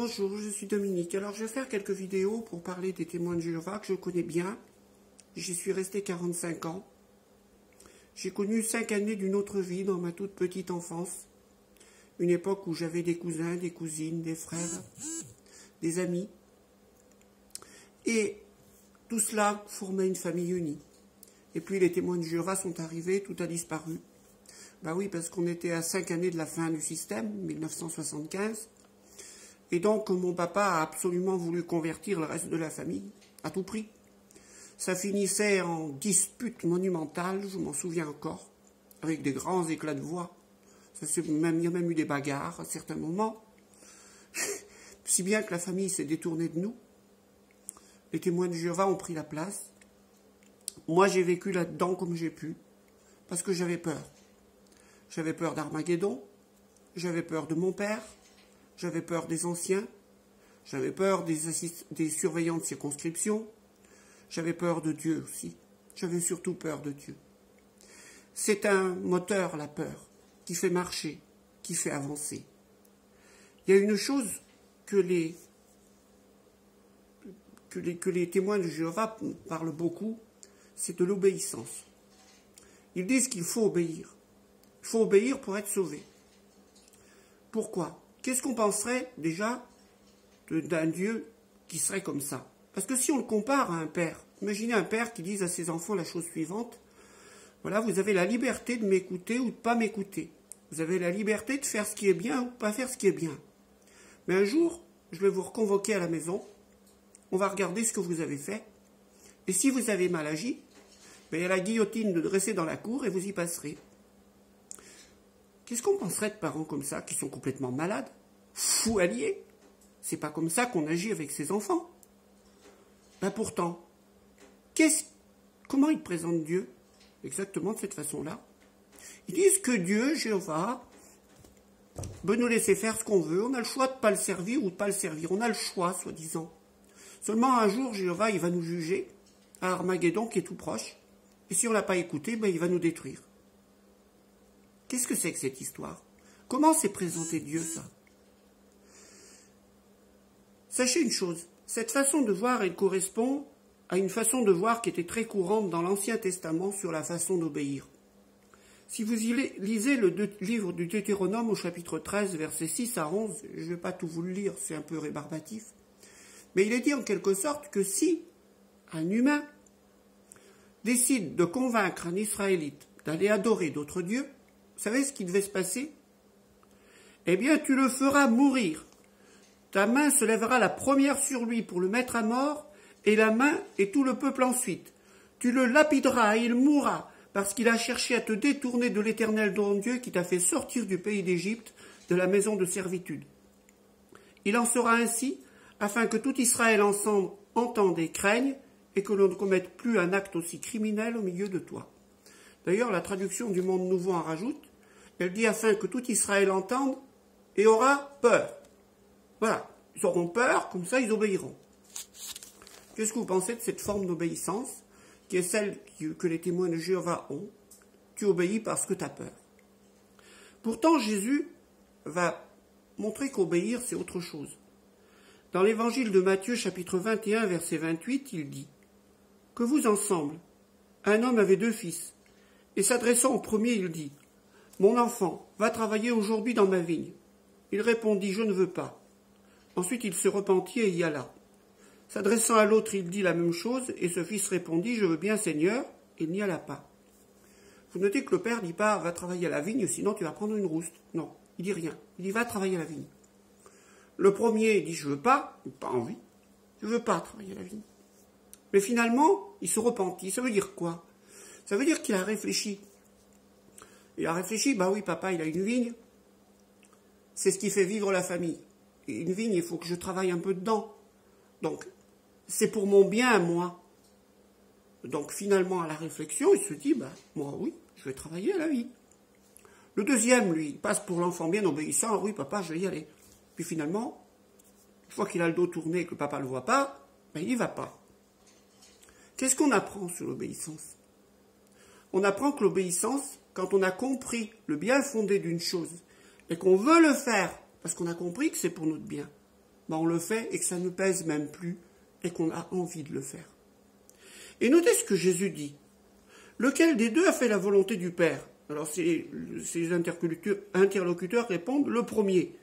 Bonjour, je suis Dominique. Alors, je vais faire quelques vidéos pour parler des témoins de Jéhovah que je connais bien. J'y suis resté 45 ans. J'ai connu 5 années d'une autre vie dans ma toute petite enfance. Une époque où j'avais des cousins, des cousines, des frères, des amis. Et tout cela formait une famille unie. Et puis les témoins de Jéhovah sont arrivés, tout a disparu. Ben oui, parce qu'on était à 5 années de la fin du système, 1975. Et donc, mon papa a absolument voulu convertir le reste de la famille, à tout prix. Ça finissait en dispute monumentale, je m'en souviens encore, avec des grands éclats de voix. Il y a même eu des bagarres à certains moments. Si bien que la famille s'est détournée de nous. Les témoins de Jéhovah ont pris la place. Moi, j'ai vécu là-dedans comme j'ai pu, parce que j'avais peur. J'avais peur d'Armageddon, j'avais peur de mon père, j'avais peur des anciens, j'avais peur des surveillants de circonscription, j'avais peur de Dieu aussi. J'avais surtout peur de Dieu. C'est un moteur, la peur, qui fait marcher, qui fait avancer. Il y a une chose que les témoins de Jéhovah parlent beaucoup, c'est de l'obéissance. Ils disent qu'il faut obéir. Il faut obéir pour être sauvé. Pourquoi ? Qu'est-ce qu'on penserait déjà d'un Dieu qui serait comme ça? Parce que si on le compare à un père, imaginez un père qui dise à ses enfants la chose suivante, voilà, vous avez la liberté de m'écouter ou de ne pas m'écouter. Vous avez la liberté de faire ce qui est bien ou de ne pas faire ce qui est bien. Mais un jour, je vais vous reconvoquer à la maison, on va regarder ce que vous avez fait, et si vous avez mal agi, ben, il y a la guillotine de dresser dans la cour et vous y passerez. Qu'est-ce qu'on penserait de parents comme ça, qui sont complètement malades, fous alliés? C'est pas comme ça qu'on agit avec ses enfants. Ben pourtant, comment ils présentent Dieu? Exactement de cette façon-là. Ils disent que Dieu, Jéhovah, veut nous laisser faire ce qu'on veut. On a le choix de ne pas le servir ou de ne pas le servir. On a le choix, soi-disant. Seulement un jour, Jéhovah, il va nous juger à Armageddon, qui est tout proche. Et si on ne l'a pas écouté, ben, il va nous détruire. Qu'est-ce que c'est que cette histoire? Comment s'est présenté Dieu, ça? Sachez une chose, cette façon de voir, elle correspond à une façon de voir qui était très courante dans l'Ancien Testament sur la façon d'obéir. Si vous lisez le livre du Deutéronome au chapitre 13, versets 6 à 11, je ne vais pas tout vous le lire, c'est un peu rébarbatif, mais il est dit en quelque sorte que si un humain décide de convaincre un Israélite d'aller adorer d'autres dieux, vous savez ce qui devait se passer? Eh bien, tu le feras mourir. Ta main se lèvera la première sur lui pour le mettre à mort, et la main et tout le peuple ensuite. Tu le lapideras et il mourra, parce qu'il a cherché à te détourner de l'Éternel ton Dieu qui t'a fait sortir du pays d'Égypte, de la maison de servitude. Il en sera ainsi, afin que tout Israël ensemble entende et craigne, et que l'on ne commette plus un acte aussi criminel au milieu de toi. D'ailleurs, la traduction du Monde Nouveau en rajoute, elle dit afin que tout Israël entende et aura peur. Voilà, ils auront peur, comme ça ils obéiront. Qu'est-ce que vous pensez de cette forme d'obéissance, qui est celle que les témoins de Jéhovah ont? Tu obéis parce que tu as peur. Pourtant, Jésus va montrer qu'obéir, c'est autre chose. Dans l'évangile de Matthieu, chapitre 21, verset 28, il dit « Que vous ensemble, un homme avait 2 fils, et s'adressant au premier, il dit « Mon enfant, va travailler aujourd'hui dans ma vigne. » Il répondit « Je ne veux pas. » Ensuite, il se repentit et y alla. S'adressant à l'autre, il dit la même chose, et ce fils répondit « Je veux bien, Seigneur. » Il n'y alla pas. Vous notez que le père ne dit pas « Va travailler à la vigne, sinon tu vas prendre une rouste. » Non, il dit rien. Il dit « Va travailler à la vigne. » Le premier dit « Je veux pas. » Pas envie. « Je veux pas travailler à la vigne. » Mais finalement, il se repentit. Ça veut dire quoi? Ça veut dire qu'il a réfléchi. Il a réfléchi, bah oui, papa, il a une vigne. C'est ce qui fait vivre la famille. Et une vigne, il faut que je travaille un peu dedans. Donc, c'est pour mon bien à moi. Donc, finalement, à la réflexion, il se dit, bah, moi, oui, je vais travailler à la vigne. Le deuxième, lui, il passe pour l'enfant bien obéissant. Oui, papa, je vais y aller. Puis finalement, une fois qu'il a le dos tourné et que le papa ne le voit pas, ben, il n'y va pas. Qu'est-ce qu'on apprend sur l'obéissance? On apprend que l'obéissance, quand on a compris le bien fondé d'une chose et qu'on veut le faire parce qu'on a compris que c'est pour notre bien, on le fait et que ça ne pèse même plus et qu'on a envie de le faire. Et notez ce que Jésus dit. Lequel des deux a fait la volonté du Père? Alors ces interlocuteurs répondent le premier.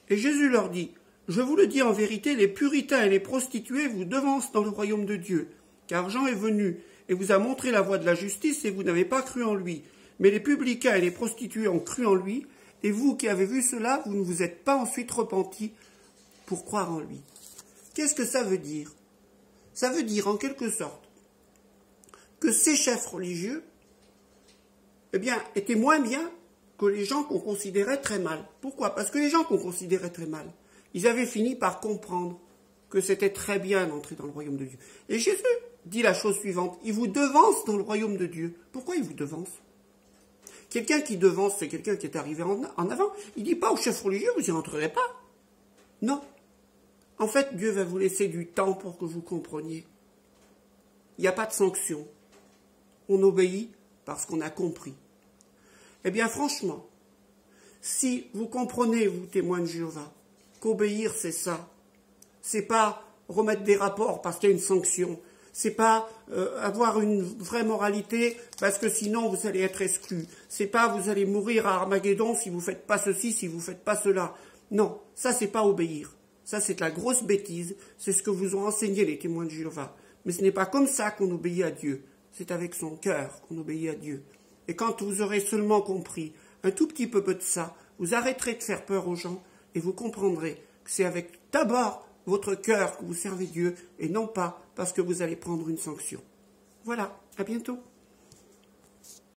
Et Jésus leur dit, je vous le dis en vérité, les puritains et les prostituées vous devancent dans le royaume de Dieu. Car Jean est venu et vous a montré la voie de la justice et vous n'avez pas cru en lui. Mais les publicains et les prostituées ont cru en lui, et vous qui avez vu cela, vous ne vous êtes pas ensuite repentis pour croire en lui. Qu'est-ce que ça veut dire? Ça veut dire en quelque sorte que ces chefs religieux, étaient moins bien que les gens qu'on considérait très mal. Pourquoi? Parce que les gens qu'on considérait très mal, ils avaient fini par comprendre que c'était très bien d'entrer dans le royaume de Dieu. Et Jésus dit la chose suivante, il vous devance dans le royaume de Dieu. Pourquoi il vous devance? Quelqu'un qui devance, c'est quelqu'un qui est arrivé en avant. Il ne dit pas aux chefs religieux, vous n'y rentrerez pas. Non. En fait, Dieu va vous laisser du temps pour que vous compreniez. Il n'y a pas de sanction. On obéit parce qu'on a compris. Eh bien, franchement, si vous comprenez, vous témoins de Jéhovah, qu'obéir, c'est ça. C'est pas remettre des rapports parce qu'il y a une sanction. C'est pas avoir une vraie moralité parce que sinon vous allez être exclus. C'est pas vous allez mourir à Armageddon si vous faites pas ceci, si vous faites pas cela. Non, ça c'est pas obéir. Ça c'est de la grosse bêtise. C'est ce que vous ont enseigné les témoins de Jéhovah. Mais ce n'est pas comme ça qu'on obéit à Dieu. C'est avec son cœur qu'on obéit à Dieu. Et quand vous aurez seulement compris un tout petit peu de ça, vous arrêterez de faire peur aux gens et vous comprendrez que c'est avec d'abord votre cœur que vous servez Dieu et non pas parce que vous allez prendre une sanction. Voilà, à bientôt.